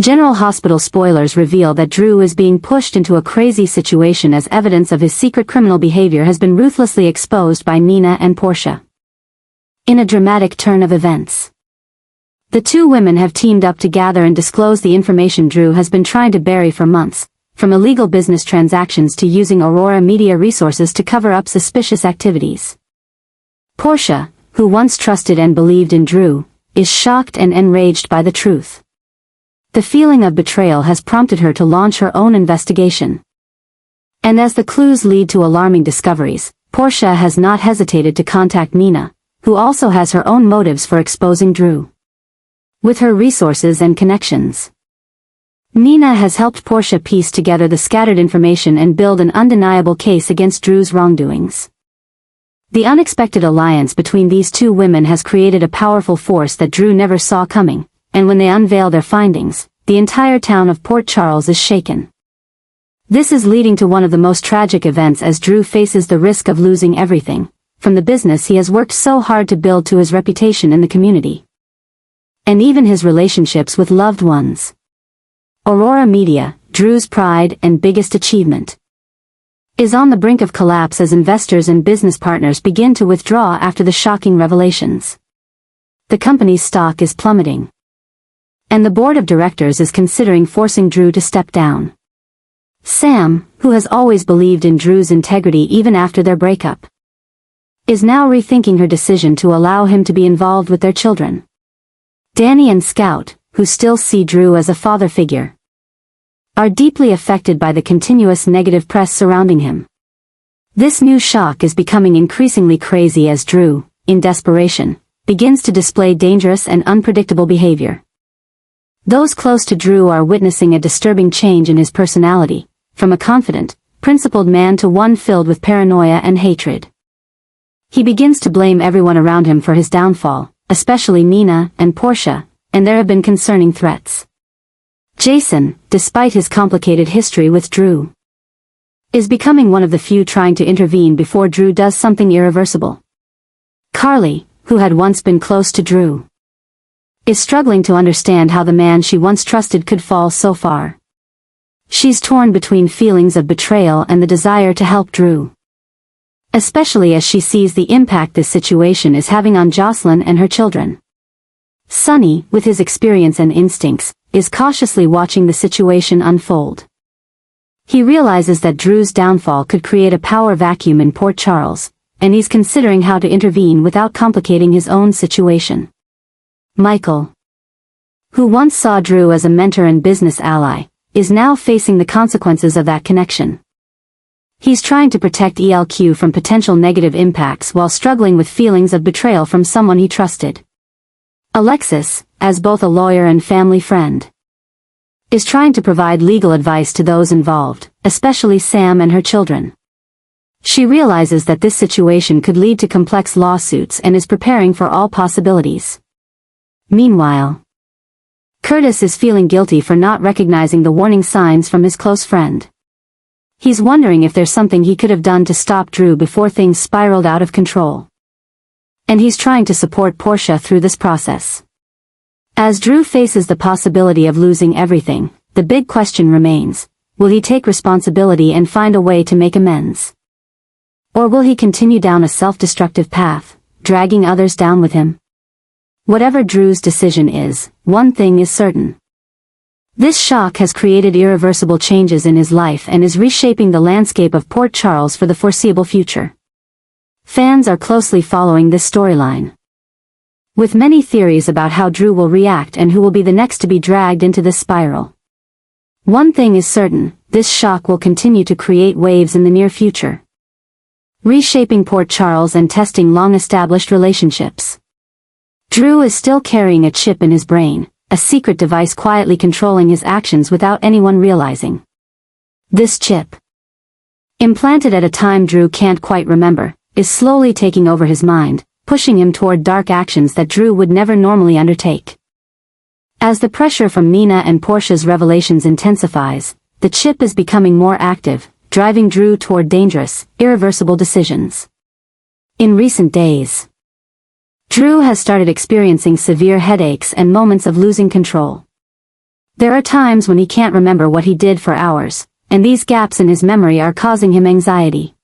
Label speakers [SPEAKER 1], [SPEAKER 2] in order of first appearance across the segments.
[SPEAKER 1] General Hospital spoilers reveal that Drew is being pushed into a crazy situation as evidence of his secret criminal behavior has been ruthlessly exposed by Nina and Portia. In a dramatic turn of events, the two women have teamed up to gather and disclose the information Drew has been trying to bury for months, from illegal business transactions to using Aurora media resources to cover up suspicious activities. Portia, who once trusted and believed in Drew, is shocked and enraged by the truth. The feeling of betrayal has prompted her to launch her own investigation. And as the clues lead to alarming discoveries, Portia has not hesitated to contact Nina, who also has her own motives for exposing Drew. With her resources and connections, Nina has helped Portia piece together the scattered information and build an undeniable case against Drew's wrongdoings. The unexpected alliance between these two women has created a powerful force that Drew never saw coming, and when they unveil their findings, the entire town of Port Charles is shaken. This is leading to one of the most tragic events as Drew faces the risk of losing everything, from the business he has worked so hard to build to his reputation in the community, and even his relationships with loved ones. Aurora Media, Drew's pride and biggest achievement, is on the brink of collapse as investors and business partners begin to withdraw after the shocking revelations. The company's stock is plummeting, and the board of directors is considering forcing Drew to step down. Sam, who has always believed in Drew's integrity even after their breakup, is now rethinking her decision to allow him to be involved with their children. Danny and Scout, who still see Drew as a father figure, are deeply affected by the continuous negative press surrounding him. This new shock is becoming increasingly crazy as Drew, in desperation, begins to display dangerous and unpredictable behavior. Those close to Drew are witnessing a disturbing change in his personality, from a confident, principled man to one filled with paranoia and hatred. He begins to blame everyone around him for his downfall, especially Nina and Portia, and there have been concerning threats. Jason, despite his complicated history with Drew, is becoming one of the few trying to intervene before Drew does something irreversible. Carly, who had once been close to Drew, is struggling to understand how the man she once trusted could fall so far. She's torn between feelings of betrayal and the desire to help Drew, especially as she sees the impact this situation is having on Jocelyn and her children. Sonny, with his experience and instincts, is cautiously watching the situation unfold. He realizes that Drew's downfall could create a power vacuum in Port Charles, and he's considering how to intervene without complicating his own situation. Michael, who once saw Drew as a mentor and business ally, is now facing the consequences of that connection. He's trying to protect ELQ from potential negative impacts while struggling with feelings of betrayal from someone he trusted. Alexis, as both a lawyer and family friend, is trying to provide legal advice to those involved, especially Sam and her children. She realizes that this situation could lead to complex lawsuits and is preparing for all possibilities. Meanwhile, Curtis is feeling guilty for not recognizing the warning signs from his close friend. He's wondering if there's something he could have done to stop Drew before things spiraled out of control. And he's trying to support Portia through this process. As Drew faces the possibility of losing everything, the big question remains: will he take responsibility and find a way to make amends? Or will he continue down a self-destructive path, dragging others down with him? Whatever Drew's decision is, one thing is certain. This shock has created irreversible changes in his life and is reshaping the landscape of Port Charles for the foreseeable future. Fans are closely following this storyline, with many theories about how Drew will react and who will be the next to be dragged into this spiral. One thing is certain: this shock will continue to create waves in the near future, reshaping Port Charles and testing long-established relationships. Drew is still carrying a chip in his brain, a secret device quietly controlling his actions without anyone realizing. This chip, implanted at a time Drew can't quite remember, is slowly taking over his mind, pushing him toward dark actions that Drew would never normally undertake. As the pressure from Nina and Portia's revelations intensifies, the chip is becoming more active, driving Drew toward dangerous, irreversible decisions. In recent days, Drew has started experiencing severe headaches and moments of losing control. There are times when he can't remember what he did for hours, and these gaps in his memory are causing him anxiety.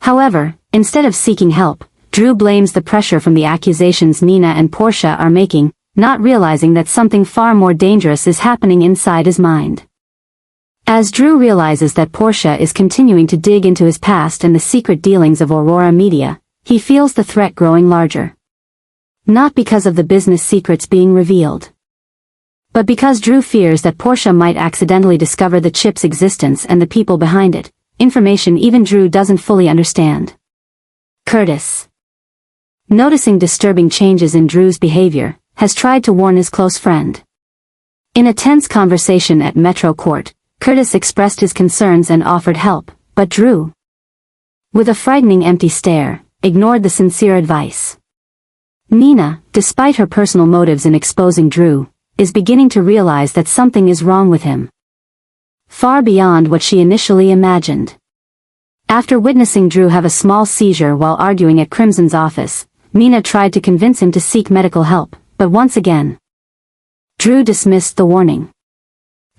[SPEAKER 1] However, instead of seeking help, Drew blames the pressure from the accusations Nina and Portia are making, not realizing that something far more dangerous is happening inside his mind. As Drew realizes that Portia is continuing to dig into his past and the secret dealings of Aurora Media, he feels the threat growing larger. Not because of the business secrets being revealed, but because Drew fears that Portia might accidentally discover the chip's existence and the people behind it, information even Drew doesn't fully understand. Curtis, noticing disturbing changes in Drew's behavior, has tried to warn his close friend. In a tense conversation at Metro Court, Curtis expressed his concerns and offered help, but Drew, with a frightening empty stare, ignored the sincere advice. Nina, despite her personal motives in exposing Drew, is beginning to realize that something is wrong with him, far beyond what she initially imagined. After witnessing Drew have a small seizure while arguing at Crimson's office, Nina tried to convince him to seek medical help, but once again, Drew dismissed the warning.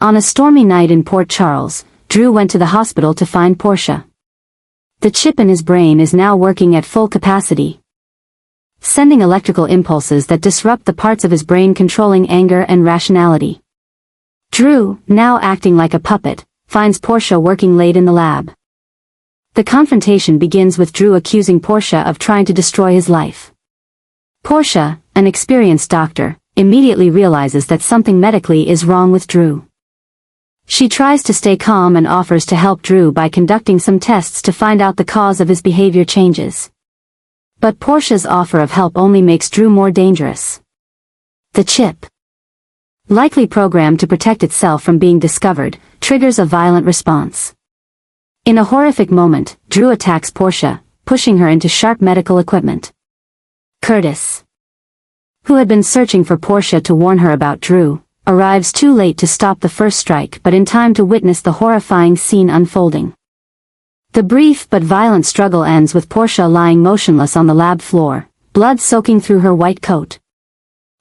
[SPEAKER 1] On a stormy night in Port Charles, Drew went to the hospital to find Portia. The chip in his brain is now working at full capacity, sending electrical impulses that disrupt the parts of his brain controlling anger and rationality. Drew, now acting like a puppet, finds Portia working late in the lab. The confrontation begins with Drew accusing Portia of trying to destroy his life. Portia, an experienced doctor, immediately realizes that something medically is wrong with Drew. She tries to stay calm and offers to help Drew by conducting some tests to find out the cause of his behavior changes. But Portia's offer of help only makes Drew more dangerous. The chip, likely programmed to protect itself from being discovered, triggers a violent response. In a horrific moment, Drew attacks Portia, pushing her into sharp medical equipment. Curtis, who had been searching for Portia to warn her about Drew, arrives too late to stop the first strike but in time to witness the horrifying scene unfolding. The brief but violent struggle ends with Portia lying motionless on the lab floor, blood soaking through her white coat.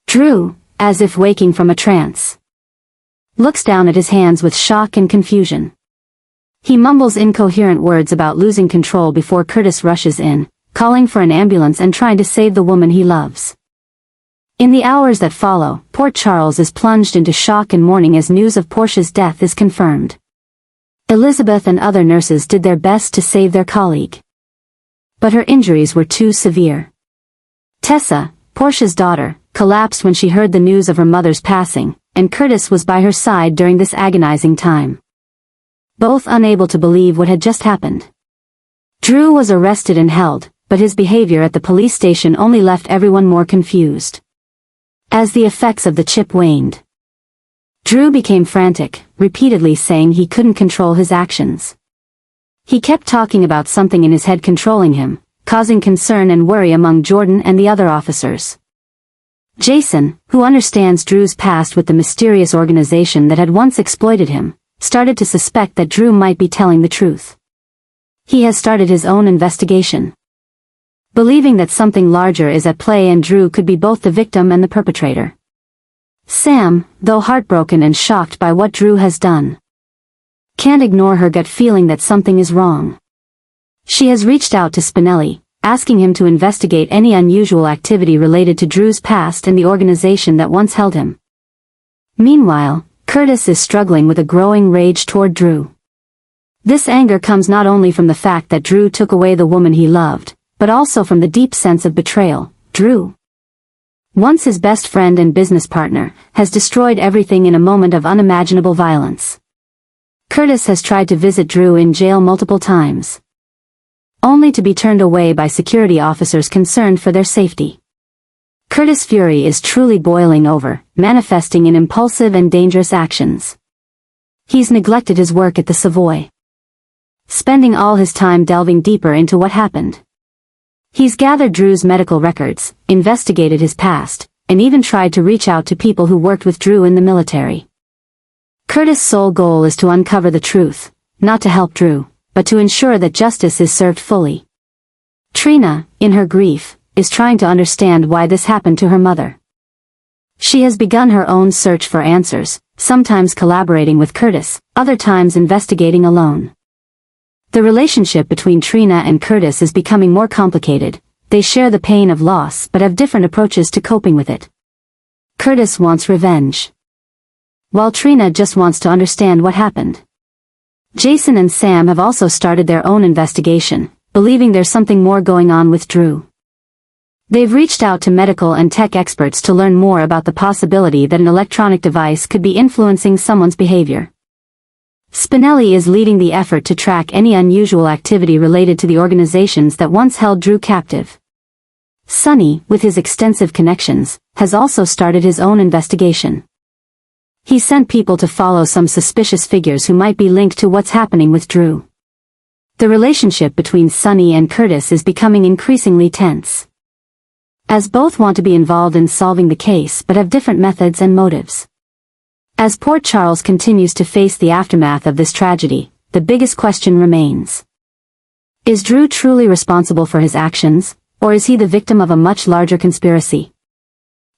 [SPEAKER 1] Drew, as if waking from a trance, looks down at his hands with shock and confusion. He mumbles incoherent words about losing control before Curtis rushes in, calling for an ambulance and trying to save the woman he loves. In the hours that follow, Port Charles is plunged into shock and mourning as news of Portia's death is confirmed. Elizabeth and other nurses did their best to save their colleague, but her injuries were too severe. Tessa, Portia's daughter, collapsed when she heard the news of her mother's passing, and Curtis was by her side during this agonizing time, both unable to believe what had just happened. Drew was arrested and held, but his behavior at the police station only left everyone more confused. As the effects of the chip waned, Drew became frantic, repeatedly saying he couldn't control his actions. He kept talking about something in his head controlling him, causing concern and worry among Jordan and the other officers. Jason, who understands Drew's past with the mysterious organization that had once exploited him, started to suspect that Drew might be telling the truth. He has started his own investigation, believing that something larger is at play and Drew could be both the victim and the perpetrator. Sam, though heartbroken and shocked by what Drew has done, can't ignore her gut feeling that something is wrong. She has reached out to Spinelli, asking him to investigate any unusual activity related to Drew's past and the organization that once held him. Meanwhile, Curtis is struggling with a growing rage toward Drew. This anger comes not only from the fact that Drew took away the woman he loved, but also from the deep sense of betrayal. Drew, once his best friend and business partner, has destroyed everything in a moment of unimaginable violence. Curtis has tried to visit Drew in jail multiple times, only to be turned away by security officers concerned for their safety. Curtis' fury is truly boiling over, manifesting in impulsive and dangerous actions. He's neglected his work at the Savoy, spending all his time delving deeper into what happened. He's gathered Drew's medical records, investigated his past, and even tried to reach out to people who worked with Drew in the military. Curtis' sole goal is to uncover the truth, not to help Drew, but to ensure that justice is served fully. Trina, in her grief, is trying to understand why this happened to her mother. She has begun her own search for answers, sometimes collaborating with Curtis, other times investigating alone. The relationship between Trina and Curtis is becoming more complicated. They share the pain of loss but have different approaches to coping with it. Curtis wants revenge, while Trina just wants to understand what happened. Jason and Sam have also started their own investigation, believing there's something more going on with Drew. They've reached out to medical and tech experts to learn more about the possibility that an electronic device could be influencing someone's behavior. Spinelli is leading the effort to track any unusual activity related to the organizations that once held Drew captive. Sonny, with his extensive connections, has also started his own investigation. He sent people to follow some suspicious figures who might be linked to what's happening with Drew. The relationship between Sonny and Curtis is becoming increasingly tense, as both want to be involved in solving the case but have different methods and motives. As Port Charles continues to face the aftermath of this tragedy, the biggest question remains. Is Drew truly responsible for his actions, or is he the victim of a much larger conspiracy?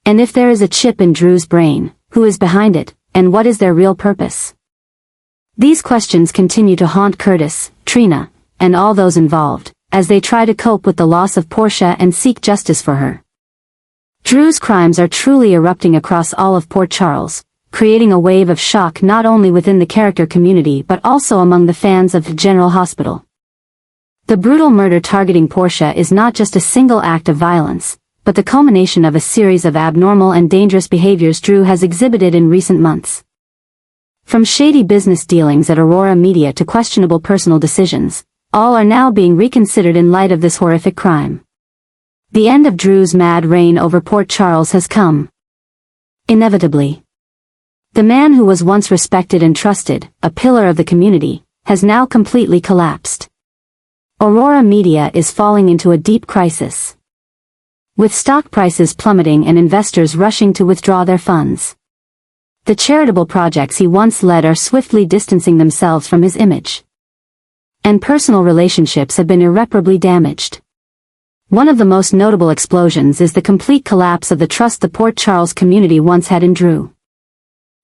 [SPEAKER 1] And if there is a chip in Drew's brain, who is behind it, and what is their real purpose? These questions continue to haunt Curtis, Trina, and all those involved, as they try to cope with the loss of Portia and seek justice for her. Drew's crimes are truly erupting across all of Port Charles, creating a wave of shock not only within the character community but also among the fans of General Hospital. The brutal murder targeting Portia is not just a single act of violence, but the culmination of a series of abnormal and dangerous behaviors Drew has exhibited in recent months. From shady business dealings at Aurora Media to questionable personal decisions, all are now being reconsidered in light of this horrific crime. The end of Drew's mad reign over Port Charles has come. Inevitably. The man who was once respected and trusted, a pillar of the community, has now completely collapsed. Aurora Media is falling into a deep crisis, with stock prices plummeting and investors rushing to withdraw their funds. The charitable projects he once led are swiftly distancing themselves from his image, and personal relationships have been irreparably damaged. One of the most notable explosions is the complete collapse of the trust the Port Charles community once had in Drew.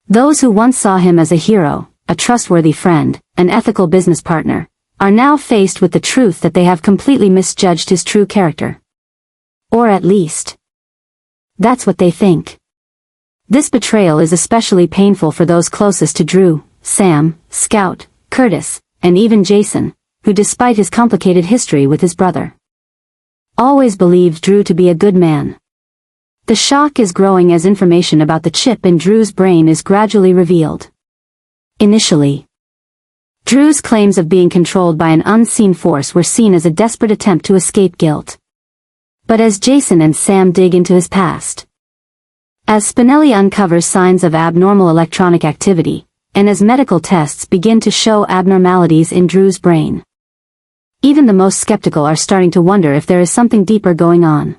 [SPEAKER 1] Those who once saw him as a hero, a trustworthy friend, an ethical business partner, are now faced with the truth that they have completely misjudged his true character. Or at least, that's what they think. This betrayal is especially painful for those closest to Drew, Sam, Scout, Curtis, and even Jason, who despite his complicated history with his brother, always believed Drew to be a good man. The shock is growing as information about the chip in Drew's brain is gradually revealed. Initially, Drew's claims of being controlled by an unseen force were seen as a desperate attempt to escape guilt. But as Jason and Sam dig into his past, as Spinelli uncovers signs of abnormal electronic activity, and as medical tests begin to show abnormalities in Drew's brain, even the most skeptical are starting to wonder if there is something deeper going on.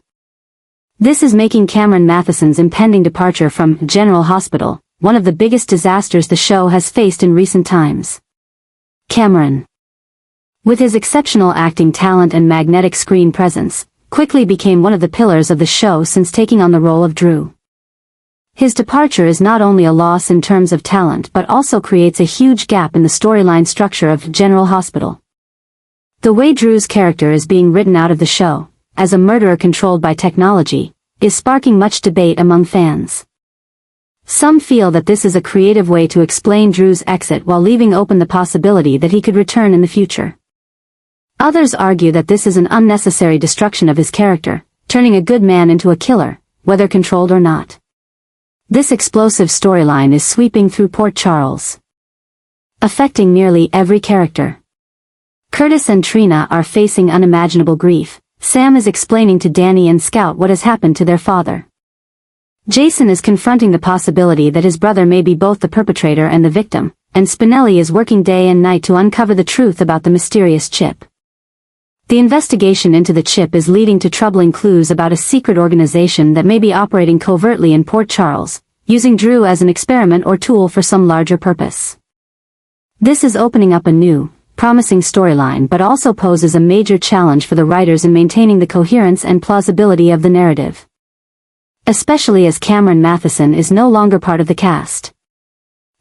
[SPEAKER 1] This is making Cameron Matheson's impending departure from General Hospital one of the biggest disasters the show has faced in recent times. Cameron, with his exceptional acting talent and magnetic screen presence, quickly became one of the pillars of the show since taking on the role of Drew. His departure is not only a loss in terms of talent but also creates a huge gap in the storyline structure of General Hospital. The way Drew's character is being written out of the show, as a murderer controlled by technology, is sparking much debate among fans. Some feel that this is a creative way to explain Drew's exit while leaving open the possibility that he could return in the future. Others argue that this is an unnecessary destruction of his character, turning a good man into a killer, whether controlled or not. This explosive storyline is sweeping through Port Charles, affecting nearly every character. Curtis and Trina are facing unimaginable grief. Sam is explaining to Danny and Scout what has happened to their father. Jason is confronting the possibility that his brother may be both the perpetrator and the victim, and Spinelli is working day and night to uncover the truth about the mysterious chip. The investigation into the chip is leading to troubling clues about a secret organization that may be operating covertly in Port Charles, using Drew as an experiment or tool for some larger purpose. This is opening up a new, promising storyline but also poses a major challenge for the writers in maintaining the coherence and plausibility of the narrative. especially as Cameron Matheson is no longer part of the cast.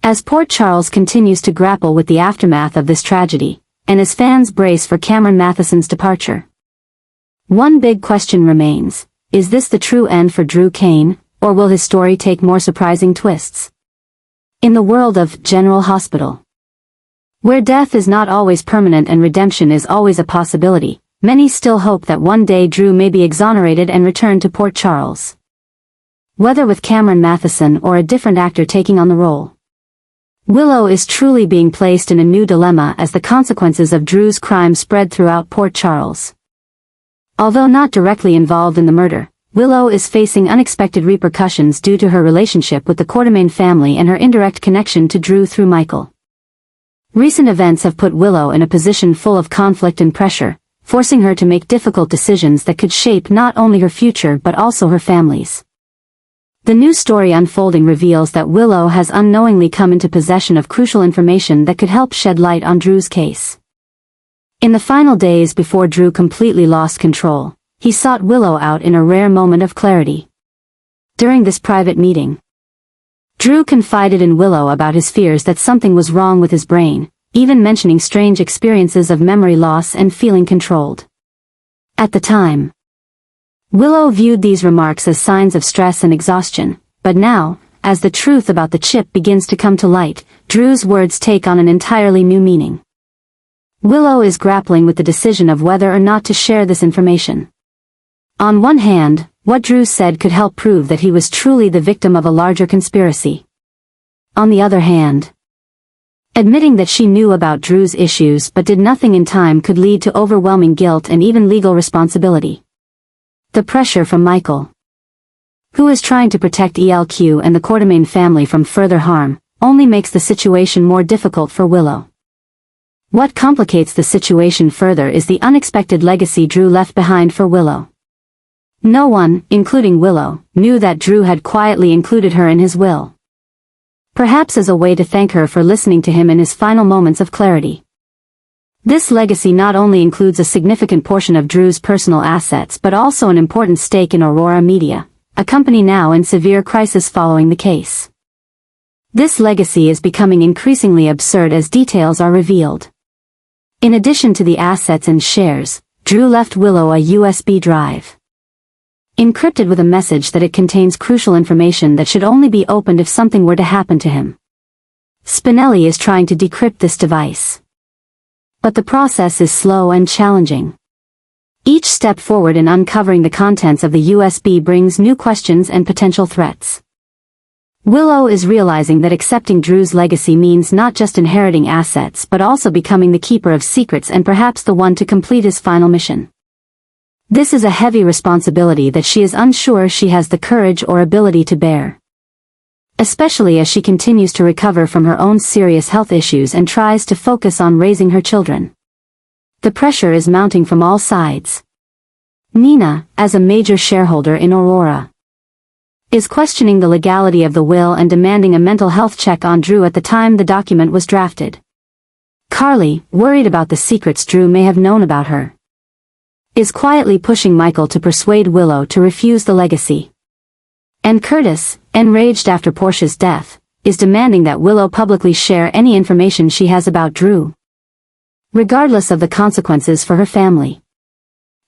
[SPEAKER 1] As Port Charles continues to grapple with the aftermath of this tragedy, and as fans brace for Cameron Matheson's departure, one big question remains: is this the true end for Drew Kane, or will his story take more surprising twists? In the world of General Hospital, where death is not always permanent and redemption is always a possibility, many still hope that one day Drew may be exonerated and return to Port Charles. Whether with Cameron Matheson or a different actor taking on the role, Willow is truly being placed in a new dilemma as the consequences of Drew's crime spread throughout Port Charles. Although not directly involved in the murder, Willow is facing unexpected repercussions due to her relationship with the Quartermain family and her indirect connection to Drew through Michael. Recent events have put Willow in a position full of conflict and pressure, forcing her to make difficult decisions that could shape not only her future but also her family's. The new story unfolding reveals that Willow has unknowingly come into possession of crucial information that could help shed light on Drew's case. In the final days before Drew completely lost control, he sought Willow out in a rare moment of clarity. During this private meeting, Drew confided in Willow about his fears that something was wrong with his brain, even mentioning strange experiences of memory loss and feeling controlled. At the time, Willow viewed these remarks as signs of stress and exhaustion, but now, as the truth about the chip begins to come to light, Drew's words take on an entirely new meaning. Willow is grappling with the decision of whether or not to share this information. On one hand, what Drew said could help prove that he was truly the victim of a larger conspiracy. On the other hand, admitting that she knew about Drew's issues but did nothing in time could lead to overwhelming guilt and even legal responsibility. The pressure from Michael, who is trying to protect ELQ and the Quartermain family from further harm, only makes the situation more difficult for Willow. What complicates the situation further is the unexpected legacy Drew left behind for Willow. No one, including Willow, knew that Drew had quietly included her in his will. Perhaps as a way to thank her for listening to him in his final moments of clarity. This legacy not only includes a significant portion of Drew's personal assets but also an important stake in Aurora Media, a company now in severe crisis following the case. This legacy is becoming increasingly absurd as details are revealed. In addition to the assets and shares, Drew left Willow a USB drive, encrypted with a message that it contains crucial information that should only be opened if something were to happen to him. Spinelli is trying to decrypt this device, but the process is slow and challenging. Each step forward in uncovering the contents of the USB brings new questions and potential threats. Willow is realizing that accepting Drew's legacy means not just inheriting assets but also becoming the keeper of secrets and perhaps the one to complete his final mission. This is a heavy responsibility that she is unsure she has the courage or ability to bear, especially as she continues to recover from her own serious health issues and tries to focus on raising her children. The pressure is mounting from all sides. Nina, as a major shareholder in Aurora, is questioning the legality of the will and demanding a mental health check on Drew at the time the document was drafted. Carly, worried about the secrets Drew may have known about her, is quietly pushing Michael to persuade Willow to refuse the legacy. And Curtis, enraged after Portia's death, is demanding that Willow publicly share any information she has about Drew, regardless of the consequences for her family.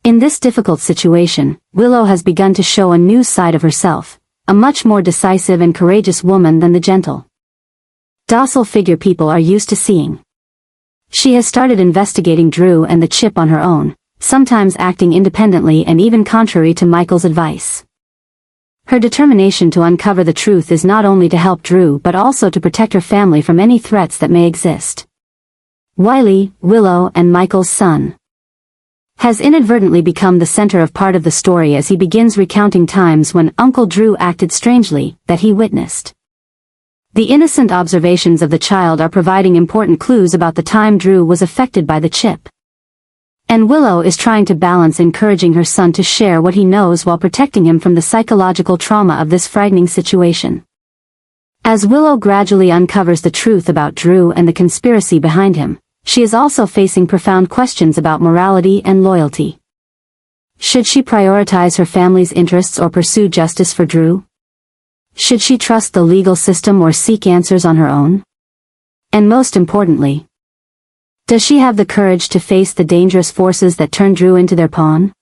[SPEAKER 1] In this difficult situation, Willow has begun to show a new side of herself, a much more decisive and courageous woman than the gentle, docile figure people are used to seeing. She has started investigating Drew and the chip on her own, sometimes acting independently and even contrary to Michael's advice. Her determination to uncover the truth is not only to help Drew but also to protect her family from any threats that may exist. Wiley, Willow and Michael's son, has inadvertently become the center of part of the story as he begins recounting times when Uncle Drew acted strangely, that he witnessed. The innocent observations of the child are providing important clues about the time Drew was affected by the chip. And Willow is trying to balance encouraging her son to share what he knows while protecting him from the psychological trauma of this frightening situation. As Willow gradually uncovers the truth about Drew and the conspiracy behind him, she is also facing profound questions about morality and loyalty. Should she prioritize her family's interests or pursue justice for Drew? Should she trust the legal system or seek answers on her own? And most importantly, does she have the courage to face the dangerous forces that turned Drew into their pawn?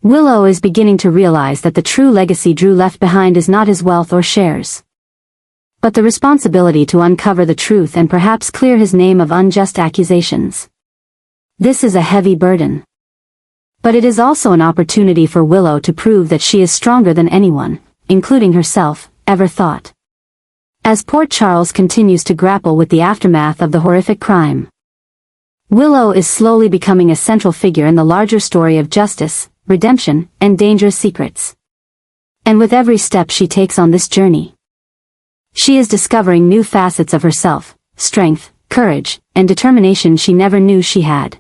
[SPEAKER 1] Willow is beginning to realize that the true legacy Drew left behind is not his wealth or shares, but the responsibility to uncover the truth and perhaps clear his name of unjust accusations. This is a heavy burden, but it is also an opportunity for Willow to prove that she is stronger than anyone, including herself, ever thought. As Port Charles continues to grapple with the aftermath of the horrific crime, Willow is slowly becoming a central figure in the larger story of justice, redemption, and dangerous secrets. And with every step she takes on this journey, she is discovering new facets of herself, strength, courage, and determination she never knew she had.